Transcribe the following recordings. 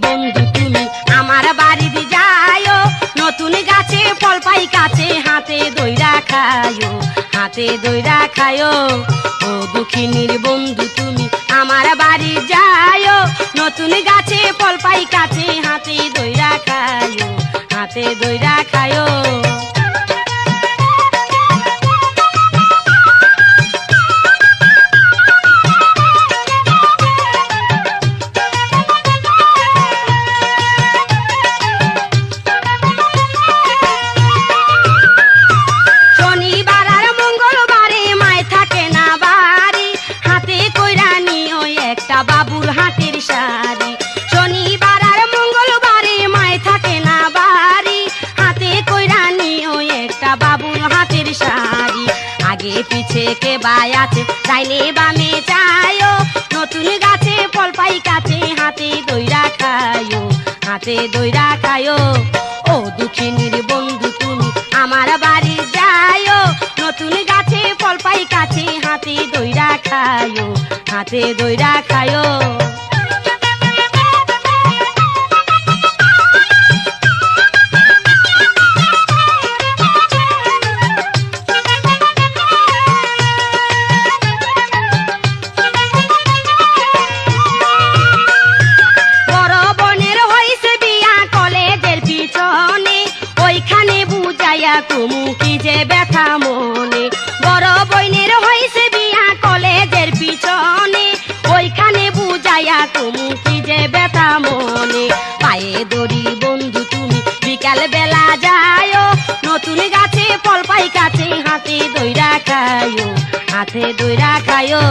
বন্ধু তুমি আমার বাড়িতে যাইও, নতুন গাছে ফল পাই কাছে হাতে দইরা খায়ো, হাতে দইরা খায়ো। ও দুঃখিনীর বন্ধু তুমি আমার বাড়ি যাইও, নতুন গাছে ফল পাই কাছে হাতে দইরা খায়ো, হাতে দইরা খায়ো। বাবুর হাতের শাড়ি, শনিবার আর মঙ্গলবারে মায় থাকে না বাড়ি, হাতে কইরা নিও একটা বাবুর হাতের শাড়ি। আগে পিছে কে বাই আছে ডাইনে বামে চায়ো, নতুন গাছে ফল পাই কাছে হাতে দইরা খায়ো, হাতে দইরা খায়ো। ও দুঃখিনীর বন্ধু তুমি আমার বাড়ি যায়ো, নতুন গাছে ফল পাই কাছে হাতে দইরা খায়ো, হাতে দইরা খায়ো। বড় বোনের হইছে বিয়া কলেজের পিছনে, ওইখানে বুঝাইয়া কুমু কি যে ব্যথা মনে। বড় বোনের হইছে বিয়া কলেজের পিছনে, ওইখানে বুঝাইয়া কুমু কি যে ব্যথা মনে। পায়ে দড়ি বন্ধু তুমি বিকাল বেলা যায়ো, নতুন গাছে ফল পাই কাছে হাতে দইরা খায়ো, হাতে দইরা খায়ো।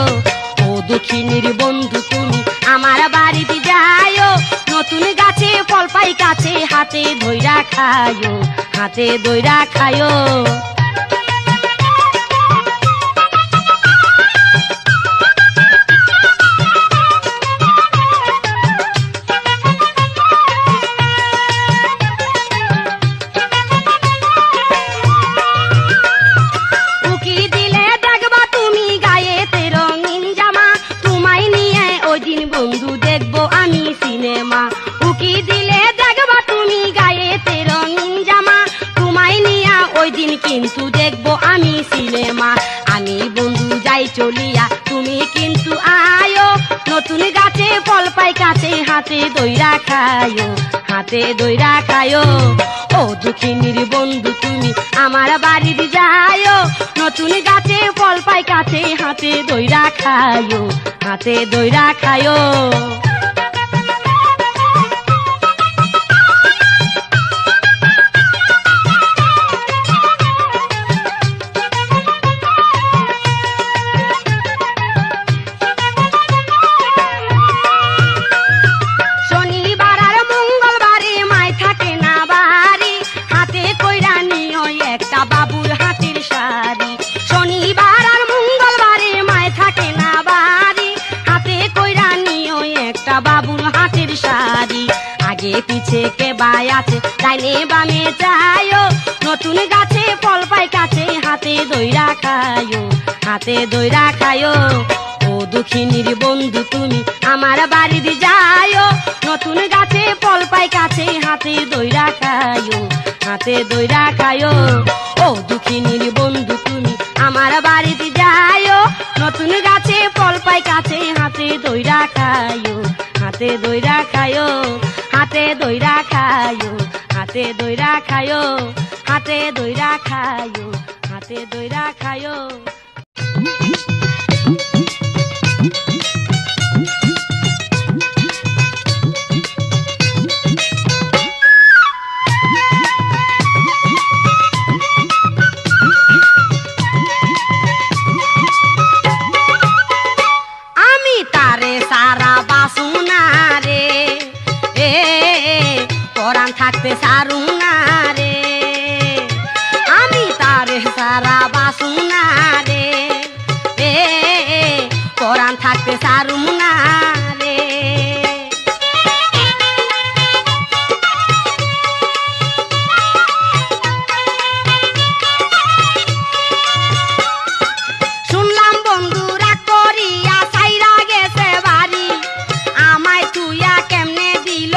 ও দুঃখিনীর বন্ধু তুমি আমার বাড়িতে যায়ো, নতুন গাছে ফল পাই কাছে হাতে দইরা খায়ো, হাতে দইরা খায়ো। বন্ধু দেখবো আমি সিনেমা, উকি দিলে দেখবা তুমি গায়েতে রঙিন জামা, তোমায় নিয়া ওই দিন কিন্তু দেখবো আমি সিনেমা। আমি বন্ধু যাই চলিয়া তুমি কিন্তু আয়ো, নতুন গাছে ফল পাই কাছে হাতে দইরা খায়ো, হাতে দইরা খায়ো। ও দুঃখিনীর বন্ধু তুমি আমার বাড়িতে যায়ো, নতুন গাছে ফল পাই কাছে হাতে দইরা খায়ো, হাতে দইরা খায়ো। শনিবার আর মঙ্গলবারে মায় থাকে না বাড়ি, হাতে কইরা নিও একটা বাবুর হাতের শাড়ি। শনিবার আর মঙ্গলবারে মায় থাকে না বাড়ি, হাতে কইরা নিও একটা বাবুর হাতের শাড়ি। আগে পিছে কে বাই আছে ডাইনে বামে যায়ো, নতুন গাছে ফল পাই কাছে হাতে দইরা খায়ো, হাতে দইরা খায়ো। ও দুঃখিনীর বন্ধু তুমি আমার বাড়িতে যায়ো, নতুন গাছে ফল পাই কাছে হাতে দইরা খায়ো, হাতে দইরা খায়ো। ও দুঃখিনীর বন্ধু তুমি আমার বাড়িতে যায়ো, নতুন গাছে ফল পাই কাছে হাতে দইরা খায়ো, হাতে দইরা খায়ো, হাতে দইরা খায়ো, হাতে দইরা খায়ো, হাতে দইরা খায়ো, হাতে দইরা খায়ো। আমি তারে সারা বাসুনা রে, পরাণ থাকতে সারু না রে, আমি তারে সারা বাসুনা রে, পরাণ থাকতে সারু না রে। শুনলাম বন্ধুরা করিয়া সাইরা গেছে বাড়ি, আমায় তুইয়া কেমনে দিল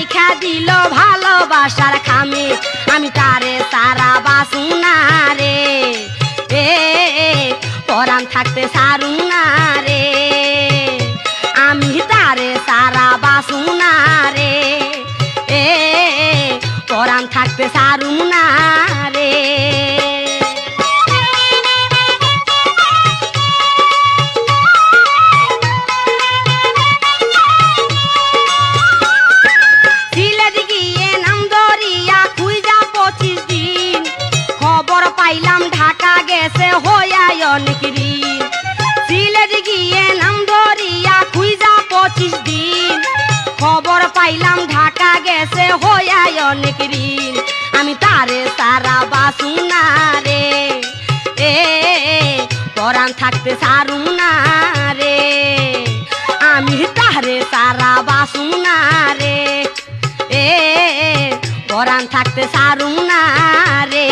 রাইখা দিল ভালোবাসার খামে আমি তারে সারা বাসু না রে পরাণ থাকতে সারু না রে আমি তারে সারা বাসু না রে পরাণ থাকতে সারু না রে সিলেট গিয়ে নাম ধরিয়া খুঁজা 25 দিন খবর পাইলাম ঢাকা গেছে হইয়া অনেক ঋণ সিলেট গিয়ে নাম ধরিয়া খুঁজা 25 দিন খবর পাইলাম ঢাকা গেছে হইয়া অনেক ঋণ আমি তারে সারা বাসু না রে পরাণ থাকতে সারু না রে আমি তারে সারা বাসু না রে পরাণ থাকতে সারু না রে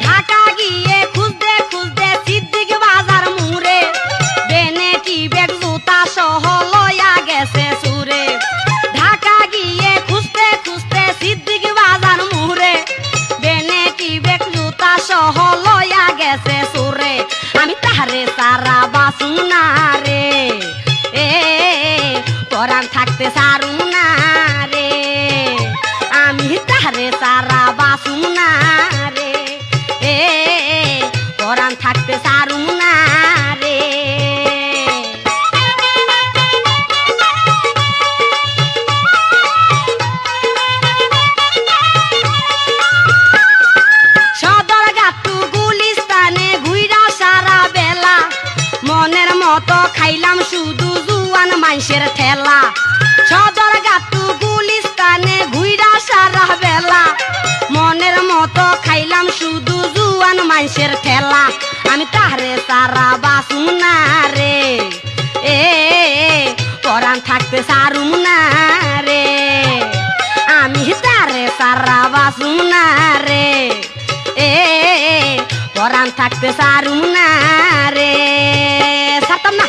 ঢাকা গিয়ে খুঁজতে খুঁজতে সিদ্দিক বাজার মুড়ে বেনেটি বেগ জুতা সহ লয়া গেছে সুরে ঢাকা গিয়ে খুঁজতে খুঁজতে সিদ্দিক বাজার মুড়ে বেনেটি বেগ জুতা সহ লয়া গেছে সুরে আমি তারে সারা বাসু না রে পরাণ থাকতে সারু না রে আমি তারে সারা বাসু না রে পরাণ থাকতে সারু না রে সদরঘাটু গুলিস্তানে ঘুইরা সারা বেলা মনের মতো খাইলাম শুধু জুয়ান মাইসের ঠেলা সদরঘাটু গুলিস্তানে ঘুইরা সারা বেলা মনের মতো খাইলাম শুধু জুয়ান মাইসের ঠেলা আমি তারে সারা বাসু না রে পরাণ থাকতে সারু না রে আমি তারে সারা বাসু না রে পরাণ থাকতে সারু না রে সারতাম না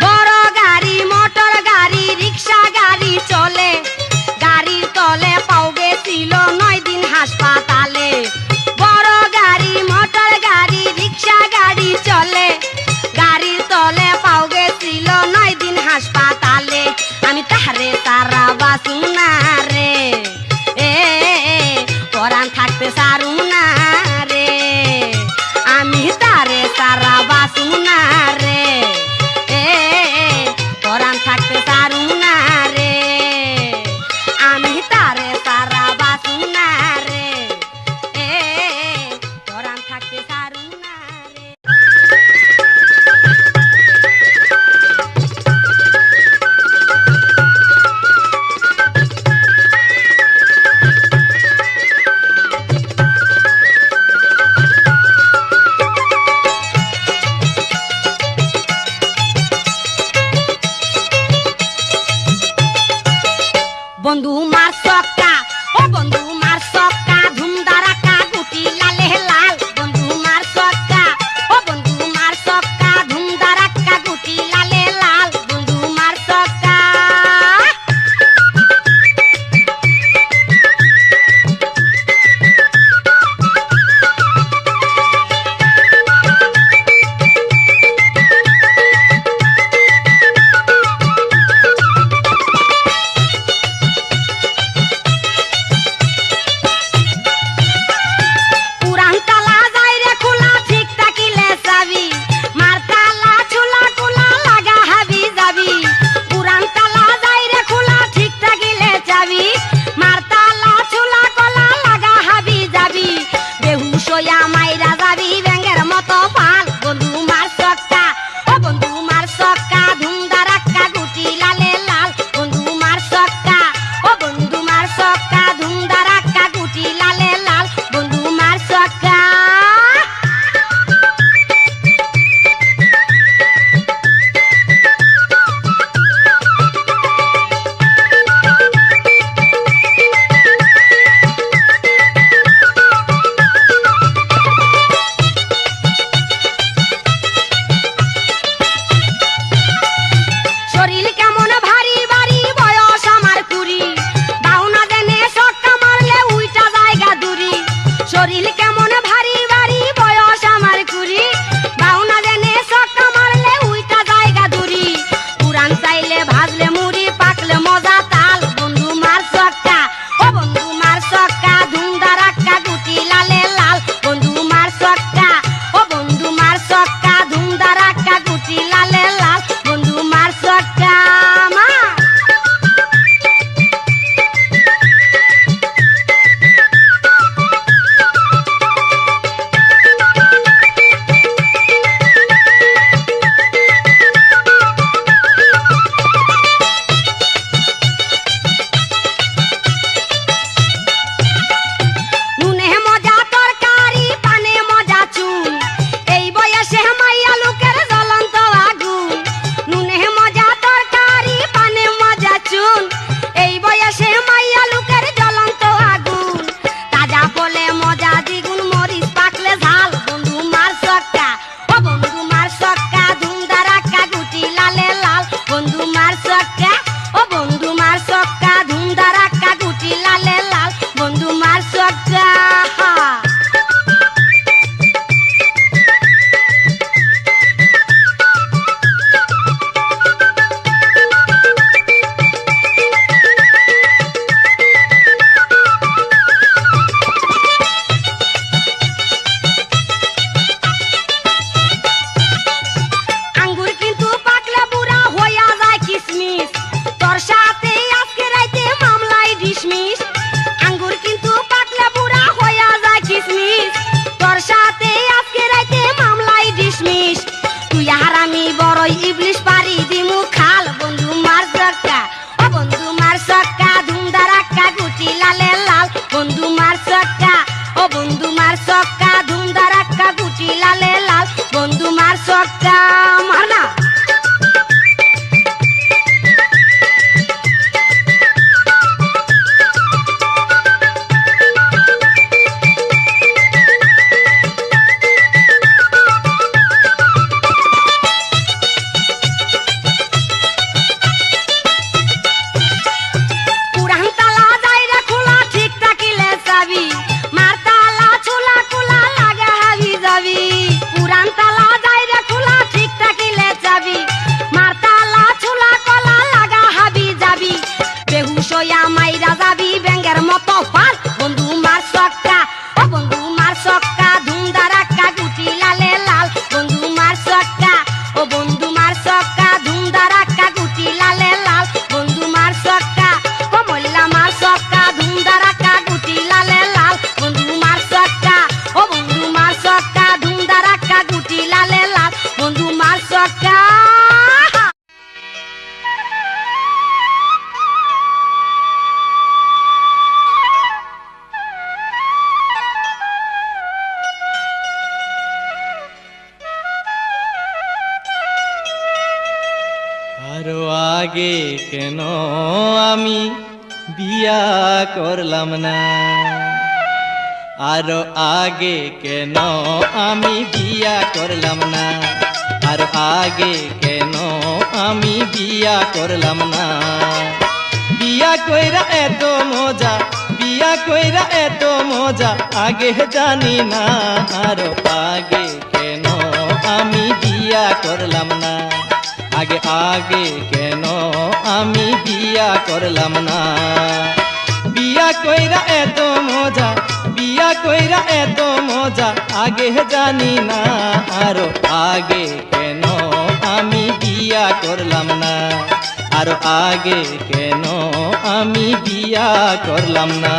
বড় গাড়ি মোটর গাড়ি রিক্সা গাড়ি চলে গাড়ির তলে পাও গেছিল 9 দিন হাসপাতালে বড় গাড়ি মোটর গাড়ি রিক্সা গাড়ি চলে গাড়ির তলে পাও গেছিল 9 দিন হাসপাতালে আমি তারে সারা বাসু না রে পরাণ থাকতে সারু না রে আমি তারে সারা বাসু না রে পরাণ থাকতে সারু না রে আমি তারে সারা বাসু না রে পরাণ থাকতে সারু না রে ইবলিশ পারি দিমু খাল বন্ধু মার সক্কা ও বন্ধু মার সক্কা ধুমধারাক্কা গুটি লালে লাল বন্ধু মার সক্কা ও বন্ধু মার সক্কা ধুমধারাক্কা গুটি লালে লাল বন্ধু মার সক্কা মার না আরো আগে কেন আমি বিয়া করলাম না আরো আগে কেন আমি বিয়া করলাম না আরো আগে কেন আমি বিয়া করলাম না বিয়া কইরা এত মজা বিয়া কইরা এত মজা আগে জানি না আরো আগে কেন আমি বিয়া করলাম না আগে আগে কেন আমি বিয়া করলাম না বিয়া কইরা এত মজা বিয়া কইরা এত মজা আগে জানি না আরো আগে কেন আমি বিয়া করলাম না আরো আগে কেন আমি বিয়া করলাম না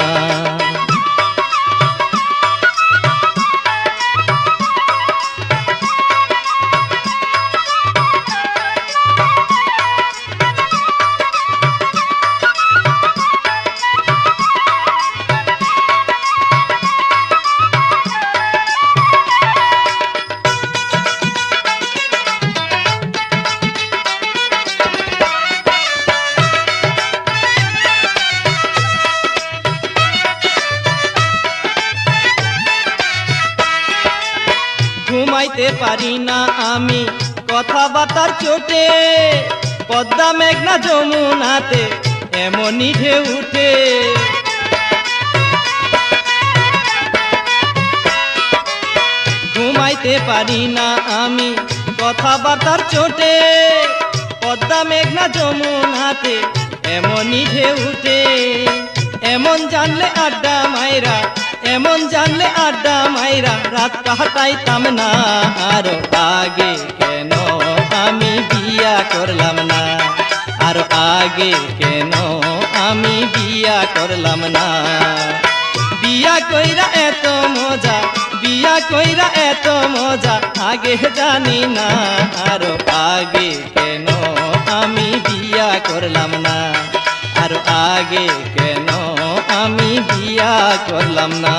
ঘুমাইতে পারি না আমি কথাবার্তার চোটে পদ্মা মেঘনা যমুনাতে এমনই ঢেউ উঠে ঘুমাইতে পারি না আমি কথাবার্তার চোটে পদ্মা মেঘনা যমুনাতে এমনই ঢেউ উঠে এমন জানলে আড্ডা মাইরা এমন জানলে আড্ডা মাইরা রাত কাটাইতাম না আরো আগে কেন আমি বিয়া করলাম না আরো আগে কেন আমি বিয়া করলাম না বিয়া কইরা এত মজা বিয়া কইরা এত মজা আগে জানি না আরো আগে কেন আমি বিয়া করলাম না আরো আগে কেন আমি বিয়া করলাম না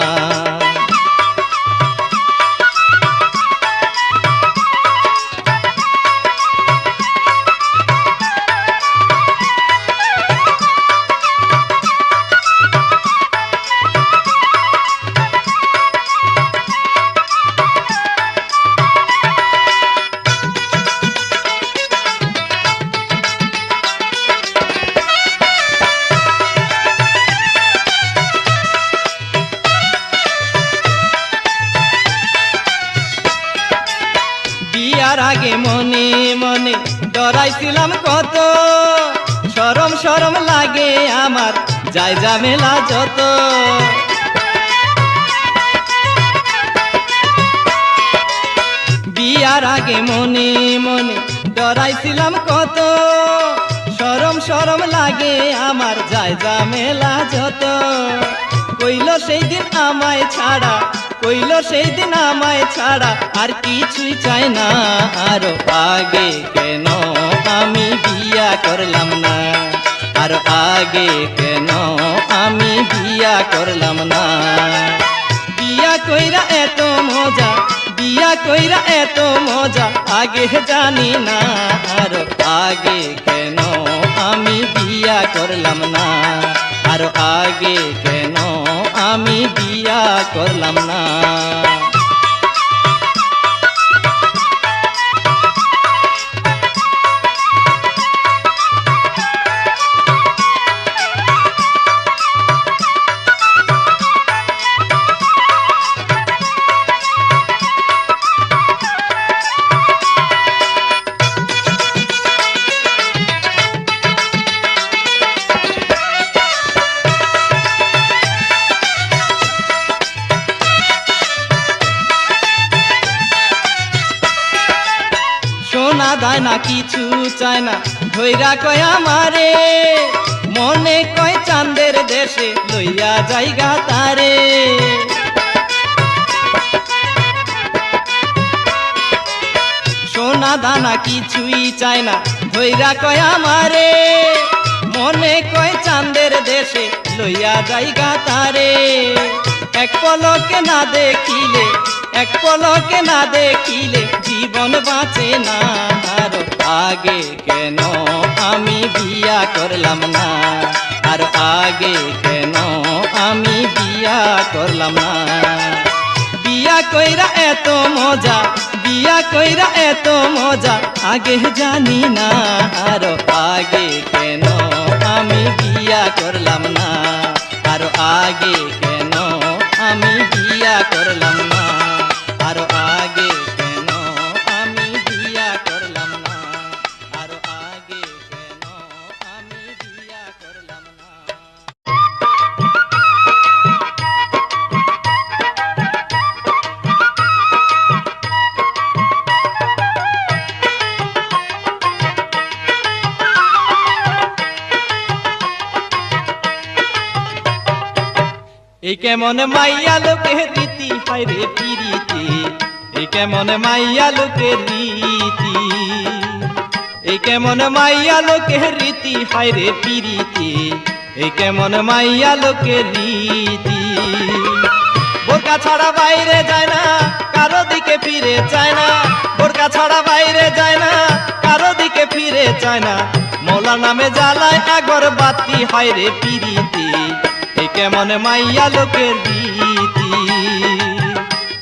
বিয়ার আগে মনে মনে ডরাইছিলাম কত শরম শরম লাগে আমার যাই ঝামেলা যত বিয়ার আগে মনে মনে ডরাইছিলাম কত শরম শরম লাগে আমার যাই ঝামেলা যত কইল সেই দিন আমায় ছাড়া কইল সেই দিন আমায় ছাড়া আর কিছুই চাই না আরো আগে কেন করলাম না, আর আগে কেন আমি বিয়া করলাম না। বিয়া কইরা এত মজা, বিয়া কইরা এত মজা আগে জানি না, আর আগে কেন আমি বিয়া করলাম না, আর আগে কেন আমি বিয়া করলাম না। সোনা দায় না কিছু চায় না, ধৈরা কয় আমারে, মনে কয় চাঁদের দেশে লইয়া জায়গা তারে। সোনা দানা কিছুই চায় না, ধৈরা কয় আমারে, মনে কয় চাঁদের দেশে লইয়া জায়গা তারে। এক পলকে না দেখিলে, এক পলকে না দেখিলে জীবন বাঁচে না, আর আগে কেন আমি বিয়া করলাম না, আর আগে কেন আমি বিয়া করলাম না। বিয়া কইরা এত মজা, বিয়া কইরা এত মজা আগে জানি না, আর আগে কেন আমি বিয়া করলাম না, আর আগে কেন আমি বিয়া করলাম না, আর আগে কেন আমি বিয়া করলাম না, আর আগে কেন আমি বিয়া করলাম না। এই কেমন মাইয়া লোকের রীতি, হায়রে পিরিতি, এই কেমন মাইয়া লোকের রীতি, এই কেমন মাইয়া লোকের রীতি, হায়রে পিরিতি, এই কেমন মাইয়া লোকের রীতি। বোরকা ছাড়া বাইরে যায় না, কারো দিকে ফিরে চায় না, বোরকা ছাড়া বাইরে যায় না, কারো দিকে ফিরে চায় না, মৌলা নামে জ্বালায় আগরবাতি, হায়রে পিরিতি, এই কেমন মাইয়া লোকের রীতি,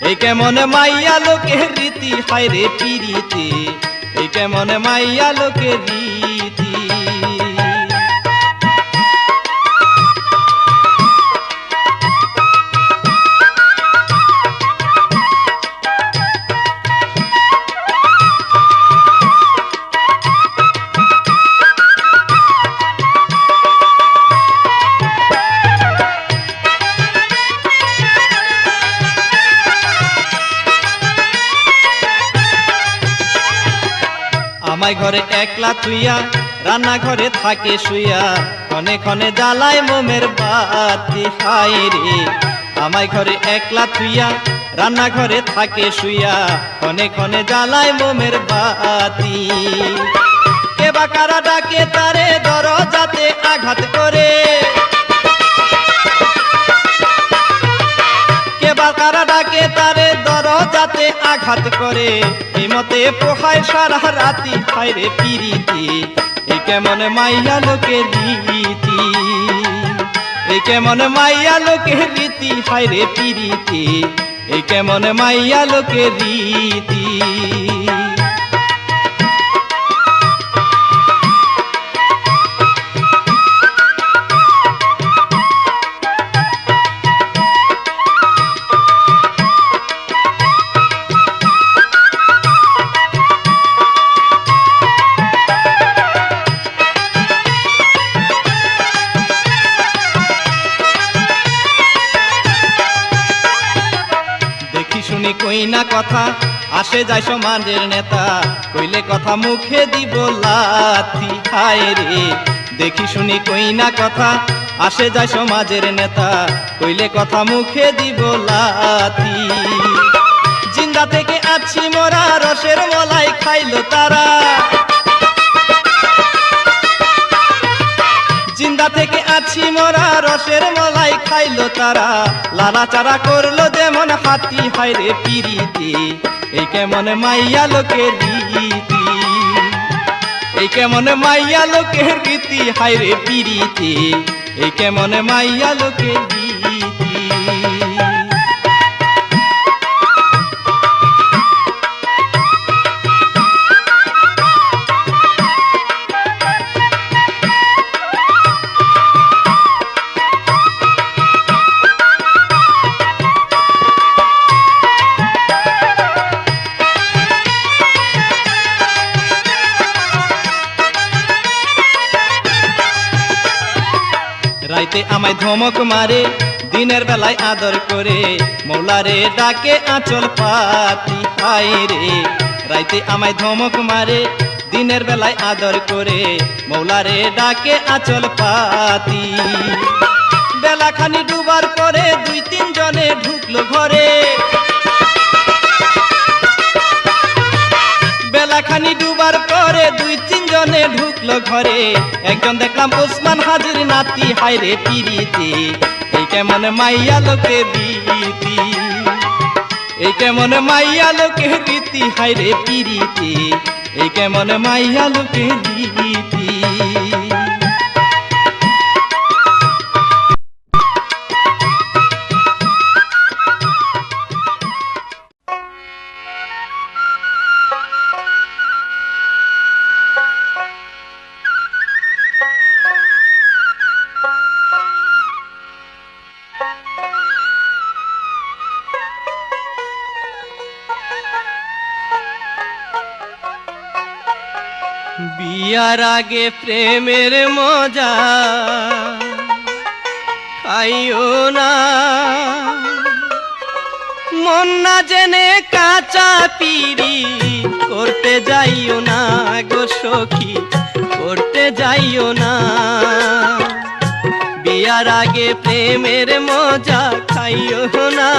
এই কেমন মাইয়া লোকের রীতি, হায়রে পিরিতি, এই কেমন মাইয়া লোকের রীতি। আমায় ঘরে একলা থুইয়া, রান্না ঘরে থাকে শুইয়া, ক্ষণে ক্ষণে জ্বালায় মোমের বাতি, হায়রে। আমায় ঘরে একলা থুইয়া, রান্না ঘরে থাকে শুইয়া, ক্ষণে ক্ষণে জ্বালায় মোমের বাতি। কে বা কারা ডাকে তারে দরজাতে আঘাত করে, কে বা কারা ডাকে তারে দরজাতে আঘাত করে, এই মতে পোহায় সারা রাতি, হায়রে পিরিতি, এই কেমন মাইয়া লোকের রীতি, এই কেমন মাইয়া লোকের রীতি, হায়রে পিরিতি, এই কেমন মাইয়া লোকের রীতি। শুনি কই না কথা, আসে যায় সমাজের নেতা, কইলে কথা মুখে দিব লাথি, হায়রে। দেখি শুনি কই না কথা, আসে যায় সমাজের নেতা, কইলে কথা মুখে দিব লাথি। জিন্দা থেকে আছি মোরা, রসের মলাই খাইলো তারা, নিশি মরা রসের মলাই খাইলো তারা, লালা চারা করলো যেমন হাতি, হায়রে পিরিতি এই কেমন মাইয়া লোকের রীতি, এই কেমন মাইয়া লোকের রীতি, হায়রে পিরিতি এই কেমন মাইয়া লোকের রীতি। রাইতে আমায় ধমক মারে, দিনের বেলায় আদর করে, মৌলারে ডাকে আঁচল পাতি, হায় রে। রাইতে আমায় ধমক মারে, দিনের বেলায় আদর করে, মৌলারে ডাকে আঁচল পাতি। বেলাখানি ডুবার পরে 2-3 জনে ঢুকলো ঘরে, বেলাখানি ডুবার পরে 2-3 জনে ঢুকলো ঘরে, একজন দেখলাম ওসমান হাজির নাতি, হায়রে পিরিতি এই কেমন মাইয়া লোকের রীতি, এই কেমন মাইয়া লোকের রীতি, হায়রে পিরিতি এই কেমন মাইয়া লোকের রীতি। বিয়ার আগে প্রেমের মজা খাইও না, মন না জেনে কাঁচা পিরি করতে যাইও না গো সখী, করতে যাইও না। বিয়ার আগে প্রেমের মজা খাইও না,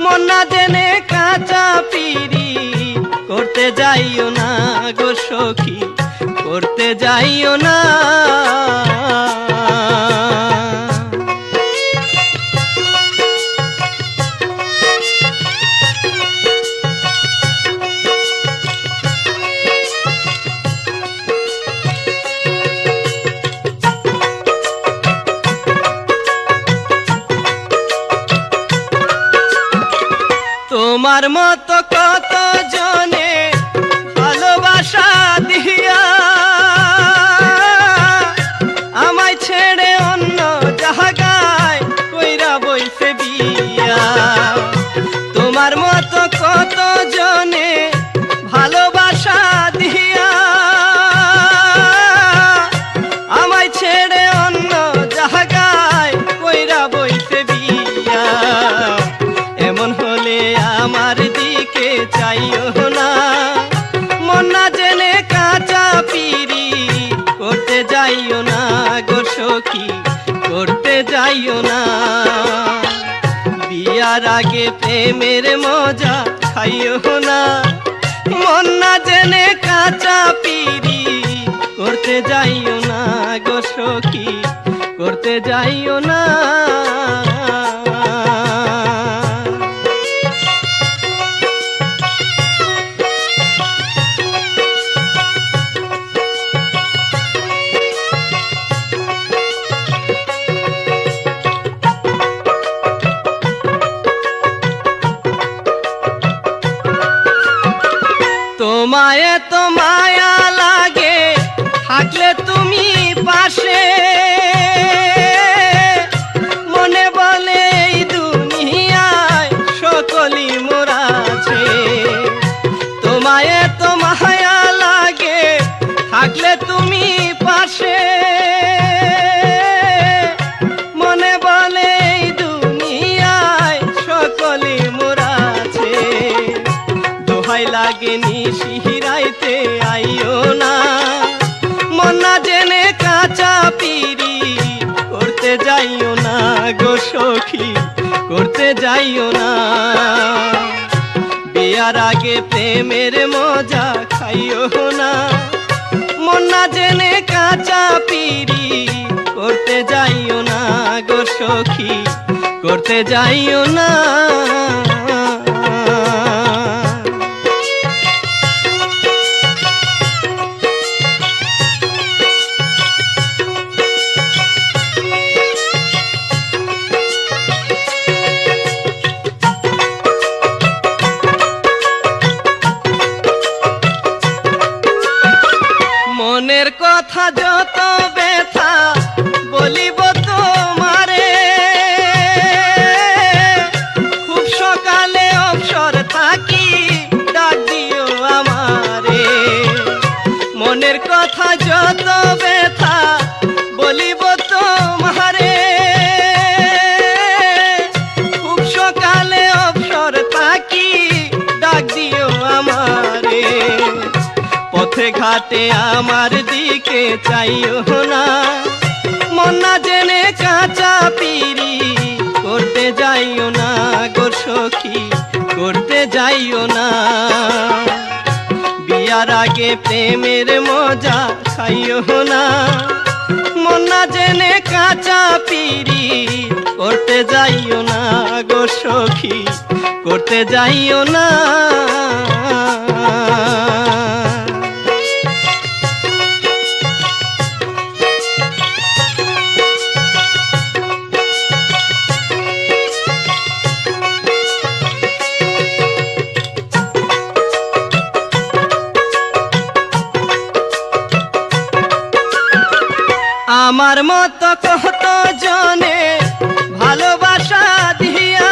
মন না জেনে কাঁচা পিরি করতে যাইও না গো সখী, করতে যাইও না। তোমার মতো কত জনে ভালোবাসা দিয়া আমায় ছেড়ে অন্য জায়গায় কইরা বইছে বিয়া, তোমার মতো কত জনে ভালোবাসা দিয়া আমায় ছেড়ে অন্য জায়গায় কইরা বইছে বিয়া, এমন হলে আমার দিকে চাইও না, মন না জেনে কাঁচা পিরি করতে যাইও না গো সখী, করতে যাইও না। বিয়ার আগে প্রেমের মজা খাইও না, মন না জেনে কাঁচা পিরি করতে যাইও না গো সখী, করতে যাইও না। তোমায় তো মায়া লাগে থাকলে তুমি পাশে, মনে বলে এই দুনিয়ায় সকলই মোরা আছে। তোমায় তো মায়া লাগে থাকলে তুমি পাশে, মনে বলে এই দুনিয়ায় সকলই মোরা আছে। দোহাই লাগে নিশিরাইতে আইও না, মন না জেনে কাঁচা পিরি করতে যাইও না গো সখী, করতে যাইও না। বিয়ার আগে প্রেমের মজা খাইও না, মন না জেনে কাঁচা পিরি করতে করতে যাইও না গো সখী, করতে যাইও না। মনের কথা যত ব্যথা বলিব তোমারে, খুব সকালে অবসর থাকি ডাক দিও আমারে। মনের কথা যত ব্যথা বলিব তোমারে, খুব সকালে অবসর থাকি ডাক দিও আমারে। পথে ঘাটে আমার দিকে চাইও না, মন না জেনে কাঁচা পিরি করতে যাইও না গো সখী, করতে যাইও না। বিয়ার আগে প্রেমের মজা খাইও না, মন না জেনে কাঁচা পিরি করতে যাইও না গো সখী, করতে যাইও না। আমার মতো কত জনে ভালোবাসা দিয়া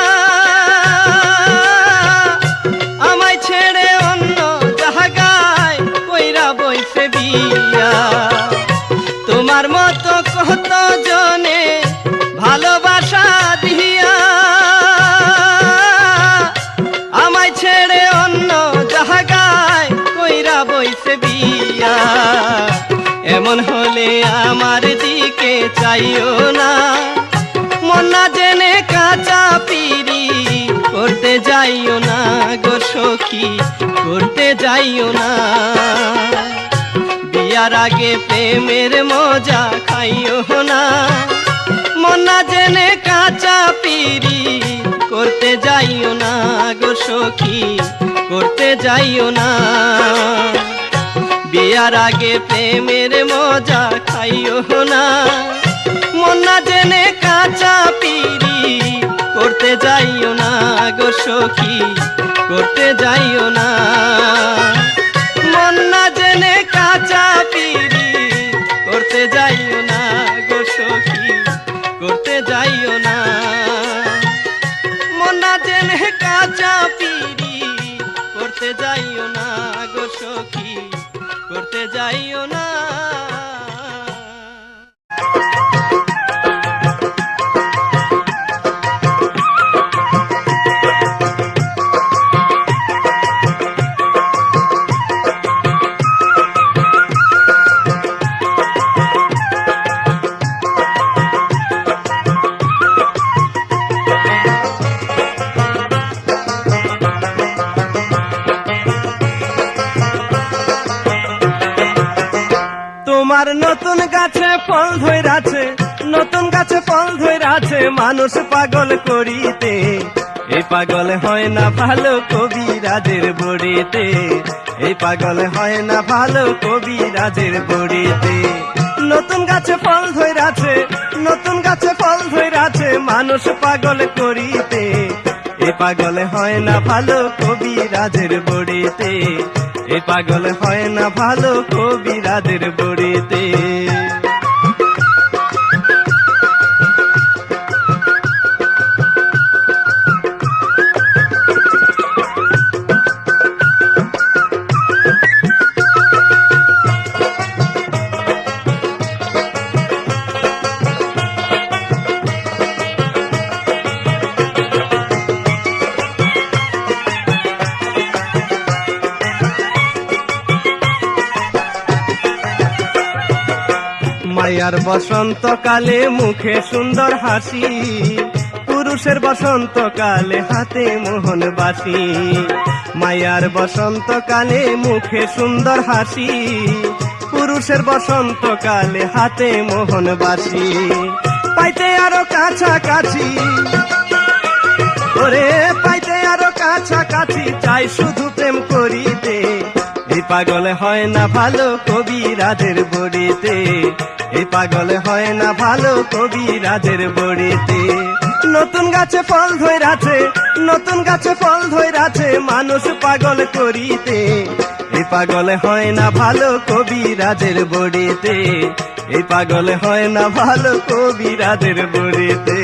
আমায় ছেড়ে অন্য জায়গায় কইরা বইছে বিয়া। তোমার মতো কত জনে ভালোবাসা দিয়া আমায় ছেড়ে অন্য জায়গায় কইরা বইছে বিয়া। এমন হলে আমার দিকে চাইও না, মন না জেনে কাঁচা পিরি করতে যাইও না গো সখী, করতে যাইও না। বিয়ার আগে প্রেমের মজা খাইও না, মন না জেনে কাঁচা পিরি করতে যাইও না গো সখী, করতে যাইও না। বিয়ার আগে প্রেমের মজা খাইও না, মন না জেনে কাঁচা পিরি করতে যাইও না গো সখী, করতে যাইও না। মন না জেনে কাঁচা পিরি করতে যাইও না গো সখী, করতে যাইও না। মন না জেনে কাঁচা পিরি করতে যাইও না গো সখী, করতে যাইও না। তোমার নতুন গাছে ফল ধইরাছে, নতুন গাছে ফল ধইরাছে, মানুষ পাগল করিতে। এই পাগল হয় না ভালো কবিরাজের বড়িতে, এই পাগল হয় না ভালো কবিরাজের বড়িতে। নতুন গাছে ফল ধইরাছে, নতুন গাছে ফল ধইরাছে, মানুষ পাগল করিতে। এই পাগল হয় না ভালো কবিরাজের বড়িতে, এই পাগল হয় না ভালো কবিরাজের বড়িতে। মায়ার বসন্তকালে মুখে সুন্দর হাসি, পুরুষের বসন্তকালে হাতে মোহন বাসি। মায়ার বসন্তকালে মুখে সুন্দর হাসি, পুরুষের বসন্তকালে হাতে মোহন বাসি, পাইতে আরো কাছাকাছি, ওরে পাইতে আরো কাছাকাছি, চাই শুধু প্রেম করিতে। এই পাগলে হয় না ভালো কবিরাজের বড়িতে, এই পাগলে হয় না ভালো কবিরাজের বড়িতে। নতুন গাছে ফল ধইরাছে, নতুন গাছে ফল ধইরাছে, মানুষ পাগল করিতে। এই পাগলে হয় না ভালো কবিরাজের বড়িতে, এই পাগলে হয় না ভালো কবিরাজের বড়িতে।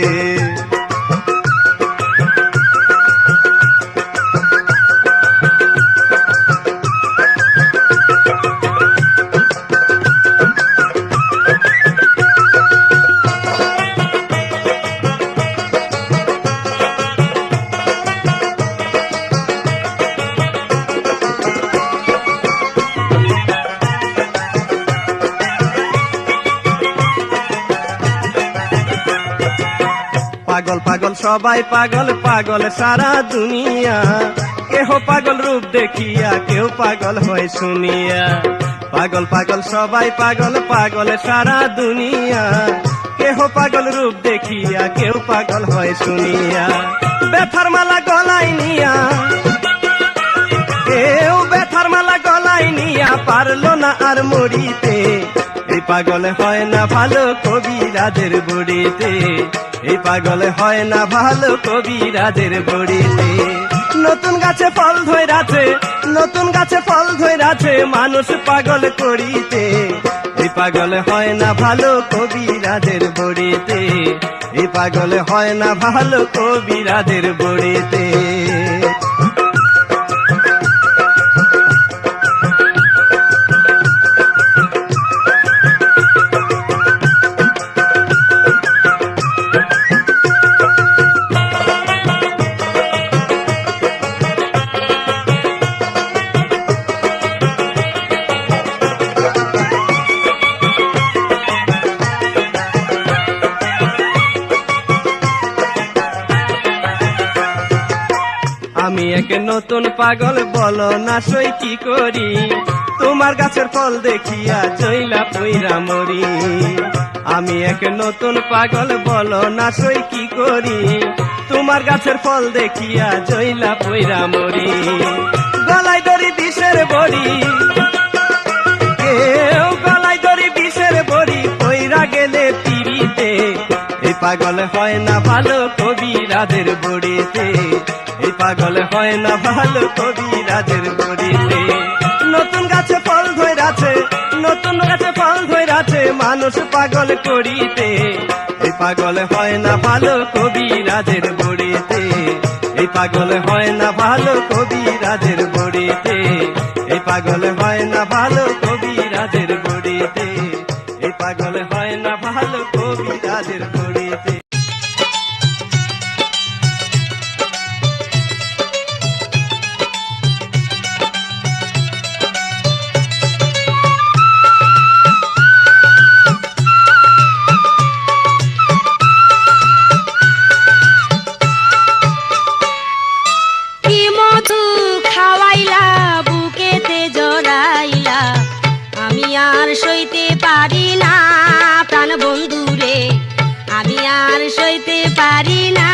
পাগল পাগল সবাই পাগল, পাগল সারা দুনিয়া, কেহ পাগল রূপ দেখিয়া কেউ পাগল হয় শুনিয়া। পাগল পাগল সবাই পাগল, পাগল সারা দুনিয়া, কেহ পাগল রূপ দেখিয়া কেউ পাগল হয় শুনিয়া। ব্যথার মালা গলায় নিয়া, কেউ ব্যথার মালা গলায় নিয়া পারলো না আর মরিতে। এই পাগলে হয় না ভালো কবিরাজের বড়িতে, এই পাগলে হয় না ভালো কবিরাজের বড়িতে। নতুন গাছে ফল ধইরাছে, নতুন গাছে ফল ধইরাছে, মানুষ পাগল করিতে। এই পাগলে হয় না ভালো কবিরাজের বড়িতে, এই পাগলে হয় না ভালো কবিরাজের বড়িতে। আমি এক নতুন পাগল, বলো না সই কি করি, তোমার গাছের ফল দেখিয়া জইলা পইরা মরি। আমি এক নতুন পাগল, বলো না সই কি করি, তোমার গাছের ফল দেখিয়া জইলা পইরা মরি। গলায় দড়ি বিষের বড়ি, কেউ গলায় দড়ি বিষের বড়ি, পইরা গেলে পিড়িতে। এই পাগল হয় না ভালো কবিরাজের বড়িতে, এই পাগল হয় না ভালো কবিরাজের বড়িতে। নতুন গাছে ফল ধইরাছে, নতুন গাছে ফল ধইরাছে, মানুষ পাগল করিতে। এই পাগল হয় না ভালো কবিরাজের বড়িতে, এই পাগল হয় না ভালো কবিরাজের বড়িতে, এই পাগল হয় না ভালো কবিরাজের বড়িতে, এই পাগল হয় না ভালো কবিরাজের বড়িতে। সইতে পারি না প্রাণ বন্ধুরে, আমি আর সইতে পারি না।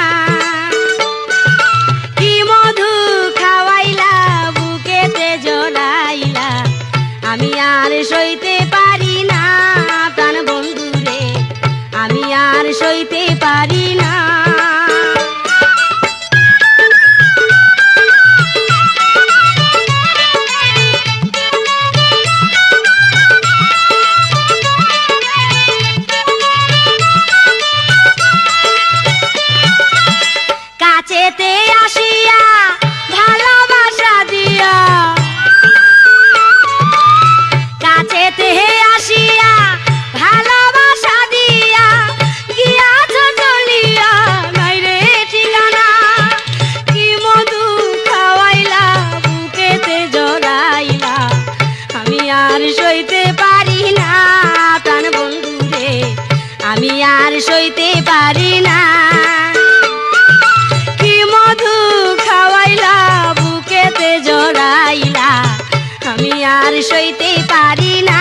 কি মধু খাওয়াইলা বুকেতে জড়াইলা, আমি আর সইতে পারি না প্রাণ বন্ধুরে, আমি আর সইতে পারি না। কাছেতে আসিয়া ভালোবাসা দিয়া, কাছেতে আসিয়া ভালোবাসা দিয়া, গিয়াছ চলিয়া নাই রে ঠিকানা। কি মধু খাওয়াইলা বুকেতে জড়াইলা, আমি আর সইতে পারি না প্রাণ বন্ধুরে, আমি আর সইতে পারি না। মধু খাওয়াইলা বুকেতে জড়াইলা, আমি আর সইতে পারি না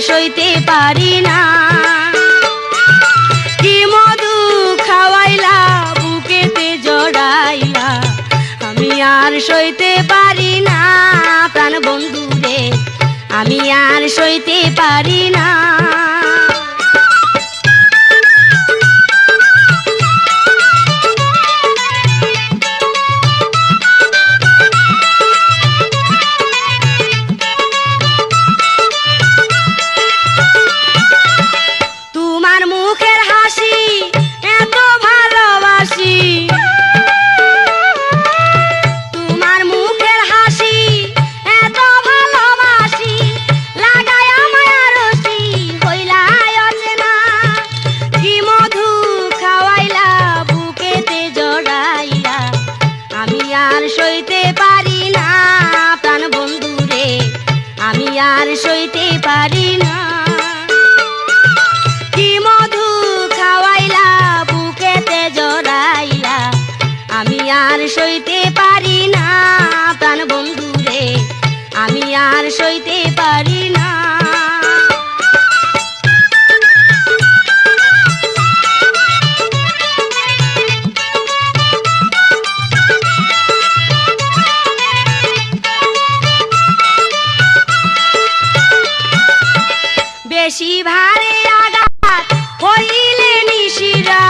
সইতে পারি না। কি মধু খাওয়াইলা বুকেতে জড়াইলা, আমি আর সইতে পারি না প্রাণ বন্ধু রে, আমি আর সইতে পারি না। তোমার মুখের হাসি এত ভালোবাসি, তোমার মুখের হাসি এত ভালোবাসি, লাগায় মায়া রশি হইলাই অচেনা। কি মধু খাওয়াইলা বুকেতে জড়াইলা, আমি আর সইতে পারি না প্রাণ বন্ধু রে, আমি আর সইতে পারি না। কি মধু খাওয়াইলা বুকেতে জড়াইলা, আমি আর সইতে পারি না প্রাণ বন্ধু রে, আমি আর সইতে পারি না। বেশি ভারে আঘাত হইলে নিশিরা,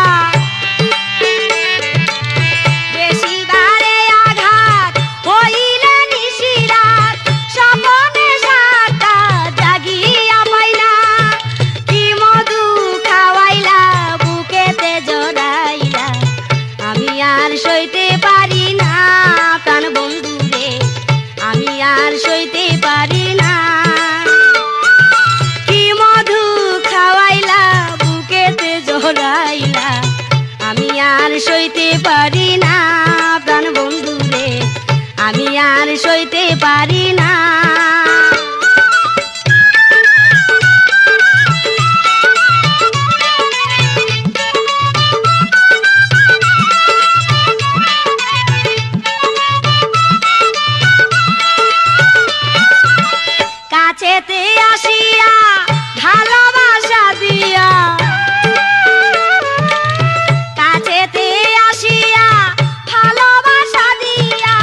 বেশি ভারে আঘাত হইলে নিশিরাত, স্বপনে সাতটা জাগিয়া পাইলা। কি মধু খাওয়াইলা বুকেতে জড়াইলা, আমি আর সইতে পারি না প্রাণ বন্ধু রে, আমি আর সইতে পারি না। কি মধু খাওয়াইলা বুকেতে জড়াইলা, আমি আর সইতে পারি না প্রাণ বন্ধু রে, আমি আর সইতে পারি না। কাছেতে আসিয়া ভালোবাসা দিয়া, কাছেতে আসিয়া ভালোবাসা দিয়া,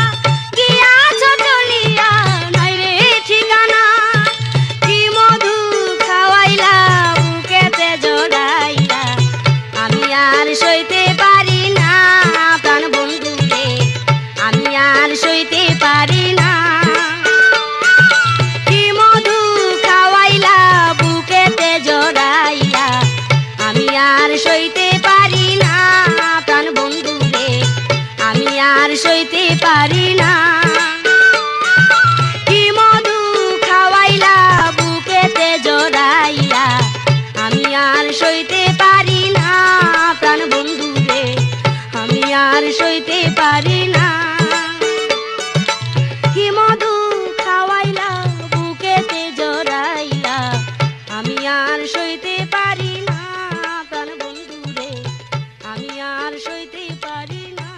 গিয়াছ চলিয়া নাই রে ঠিকানা। কি মধু খাওয়াইলা বুকেতে জড়াইলা, আমি আর সইতে পারি না প্রাণ বন্ধু রে, আমি আর সইতে পারি না। কি মধু খাওয়াইলা বুকেতে জড়াইলা, আমি আর সইতে পারি না প্রাণ বন্ধু রে, আমি আর সইতে পারি না। কি মধু খাওয়াইলা বুকেতে জড়াইলা, আমি আর সইতে পারি না প্রাণ বন্ধু রে, আমি আর সইতে পারি না। কি মধু খাওয়াইলা বুকেতে জড়াইলা, আমি আর সইতে পারি না প্রাণ বন্ধু রে, আমি আর সইতে পারি না।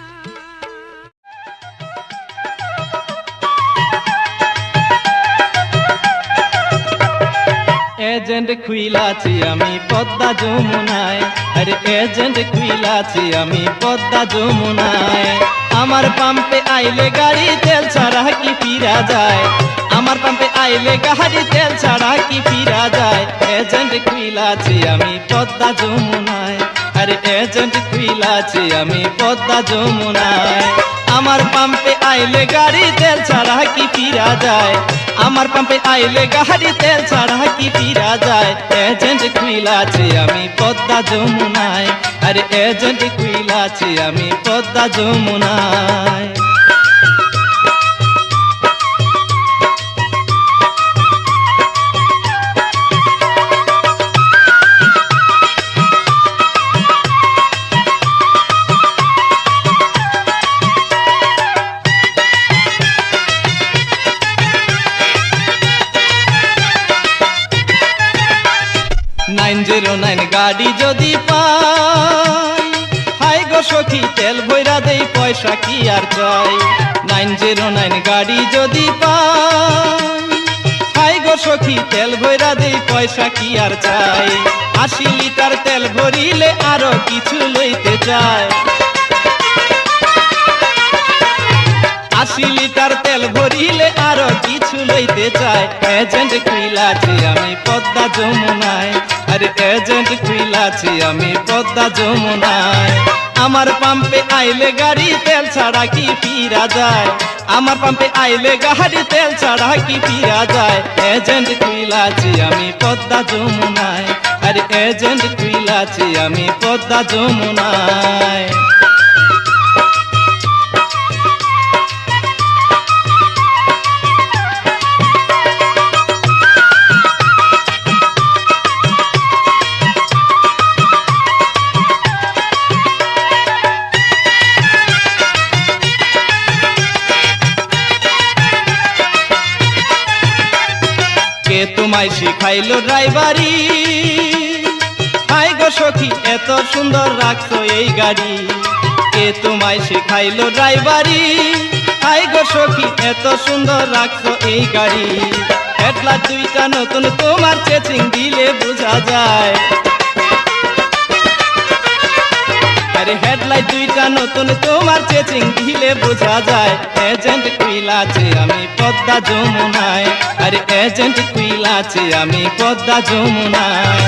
এজেন্ট খুইলাছি আমি পদ্মা যমুনায়, আরে এজেন্ট খুইলাছি আমি পদ্মা যমুনায়। আমার পাম্পে আইলে গাড়ি তেল ছাড়া কি ফিরা যায়, আমার পাম্পে আইলে গাড়ি তেল ছাড়া কি ফিরা যায়। এজেন্ট খুইলাছি আমি পদ্মা যমুনায়, আরে এজেন্ট খুইলাছি আমি পদ্মা যমুনায়। আমার পাম্পে আইলে গাড়ি তেল ছাড়া কি ফিরা যায়, আমার পাম্পে আইলে গাড়ি তেল ছাড়া কি ফিরা যায়। এজেন্ট খুইলাছি আমি পদ্মা যমুনায়, আরে এজেন্ট খুইলাছি আমি পদ্মা যমুনায়। গাড়ি যদি পাই, হাই গো সখী তেল ভইরা দেই পয়সা কি আর চাই। 909 গাড়ি যদি পাই, হাই গো সখী তেল ভৈরা দেই পয়সা কি আর চাই 80 লিটার তেল ভরিলে আরো কিছু লইতে চায় 80 লিটার তেল ভরিলে আরো কিছু লইতে চায় এজেন্ট কইলাছি আমি পদ্মা যমুনায় আরে এজেন্ট কইলাছি আমি পদ্মা যমুনায় আমার পাম্পে আইলে গাড়ি তেল ছাড়া কি ফিরা যায় আমার পাম্পে আইলে গাড়ি তেল ছাড়া কি ফিরা যায় এজেন্ট কইলাছি আমি পদ্মা যমুনায় আরে এজেন্ট কইলাছি আমি পদ্মা যমুনায় কে তোমায় শিখাইলো ড্রাইভারি হাই গো সখী এত সুন্দর রাখছো এই গাড়ি কে তোমায় শিখাইলো ড্রাইভারি হাই গো সখী এত সুন্দর রাখছো এই গাড়ি হেডলাইট দুইটা নতুন তোমার চেচিং দিলে বোঝা যায় আরে হেডলাইট দুইটা নতুন তোমার চেচিং দিলে বোঝা যায় এজেন্ট কইলাছে আমি পদ্মা যমুনায় আরে এজেন্ট কইলাছে আমি পদ্মা যমুনায়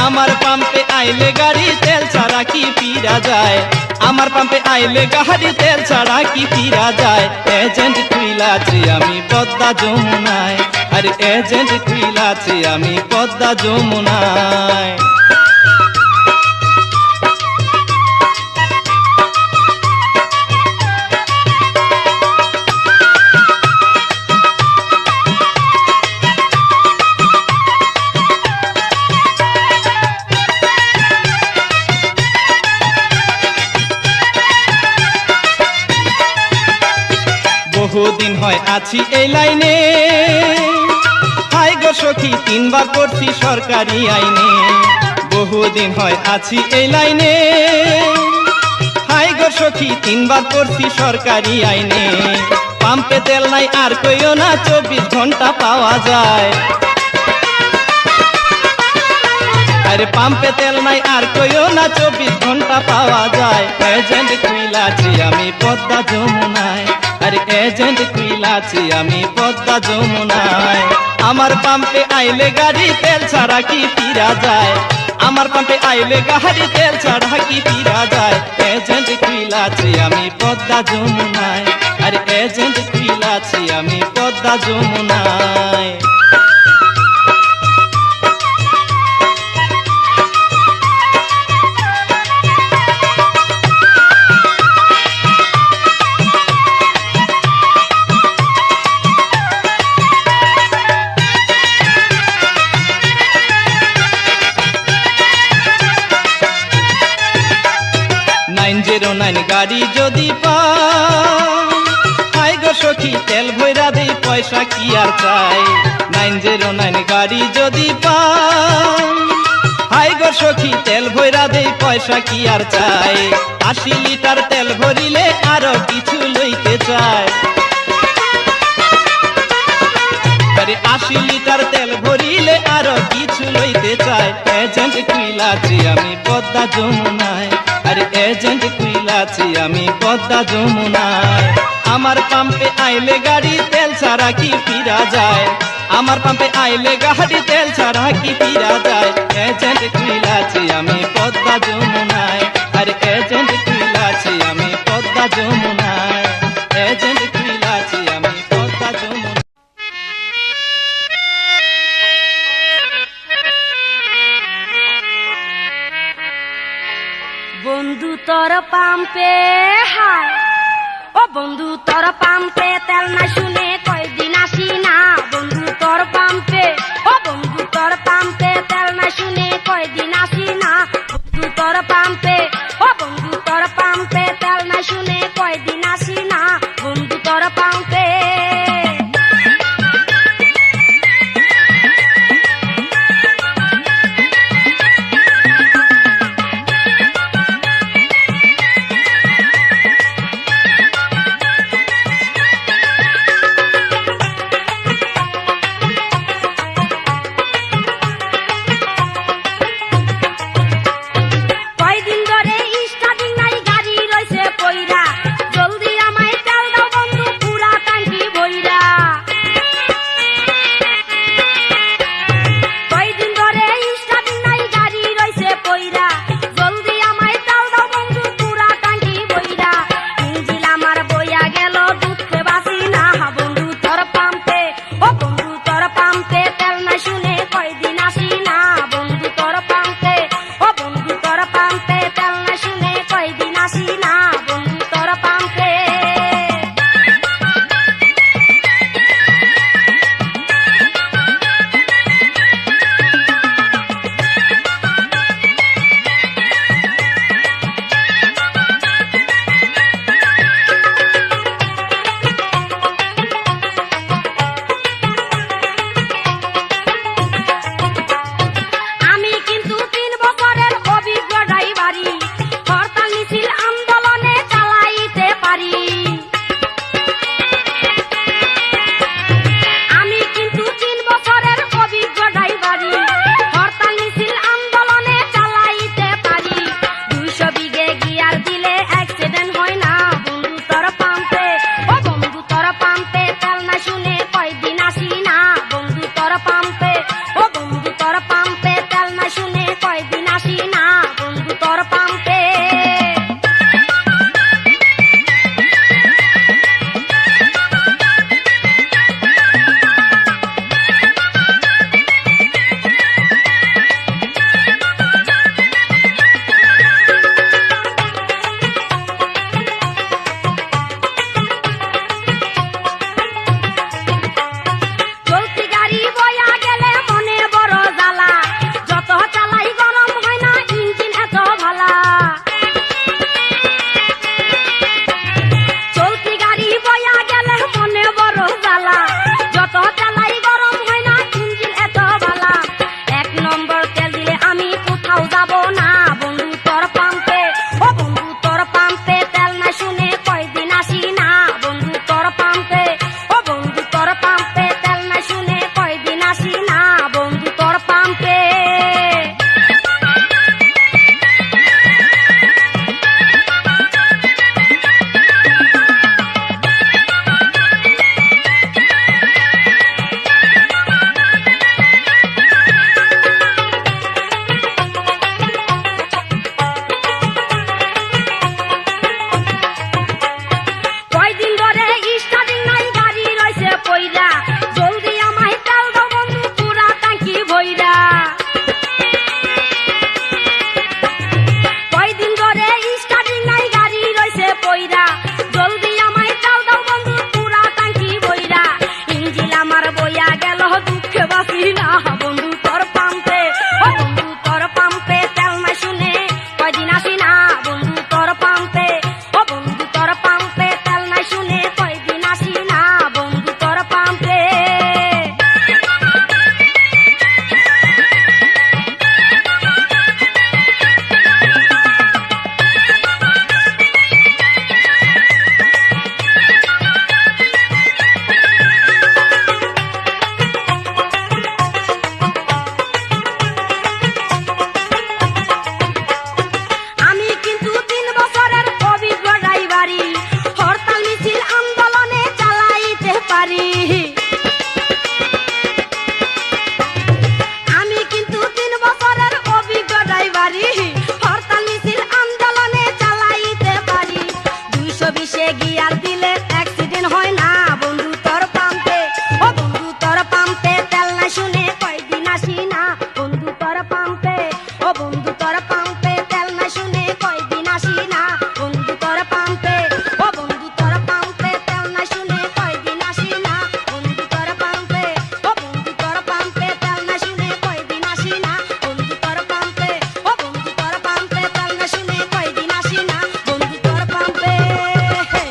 আমার পাম্পে আইলে গাড়ি তেল ছাড়া কি ফিরা যায় আমার পাম্পে আইলে গাড়ি তেল ছাড়া কি ফিরা যায় এজেন্ট কইলাছে আমি পদ্মা যমুনায় আরে এজেন্ট কইলাছে আমি পদ্মা যমুনায় বহুদিন হয় আছি এই লাইনে হাই গো সখী 3 বার করছি সরকারি আইনে বহুদিন হয় আছি এই লাইনে হাই গো সখী 3 বার করছি সরকারি আইনে পাম্পে তেল নাই আর কইও না 24 ঘন্টা পাওয়া যায় আরে পাম্পে তেল নাই আর কইও না 24 ঘন্টা পাওয়া যায় এজেন্ট কইলাছি আমি পদ্মা যমুনায় আরে এজেন্ট কইলাছি আমি পদ্মা যমুনায় আমার পাম্পে আইলে গাড়ি তেল ছাড়া কি ফিরা যায় আমার পাম্পে আইলে গাড়ি তেল ছাড়া কি ফিরা যায় এজেন্ট কইলাছি আমি পদ্মা যমুনায় আরে এজেন্ট কইলাছি আমি পদ্মা যমুনায় গাড়ি যদি পাই গো সখী তেল ভৈরা দেই পয়সা কি আর চাই 909 গাড়ি যদি পাই গো সখী তেল ভৈরা দেই পয়সা কি আর চাই 80 লিটার তেল ভরিলে আরো কিছু লইতে চায় আরে 80 লিটার তেল ভরিলে আরো কিছু লইতে চায় এজেন্ট কইলাছি আমি পদ্মা যমুনায় আরে এজেন্ট কইলাছি আমি পদ্মা যমুনায় আমার পাম্পে আইলে গাড়ি তেল ছাড়া কি ফিরা যায় আমার পাম্পে আইলে গাড়ি তেল ছাড়া কি ফিরা যায় এজেন্ট কইলাছি আমি পদ্মা যমুনায় আরে এজেন্ট কইলাছি আমি পদ্মা যমুনায় এজেন্ট কইলাছি আমি পদ্মা যমুনায় বন্ধু তোর পাম্পে হায় ও বন্ধু তোর পাম্পে তেল না শুনি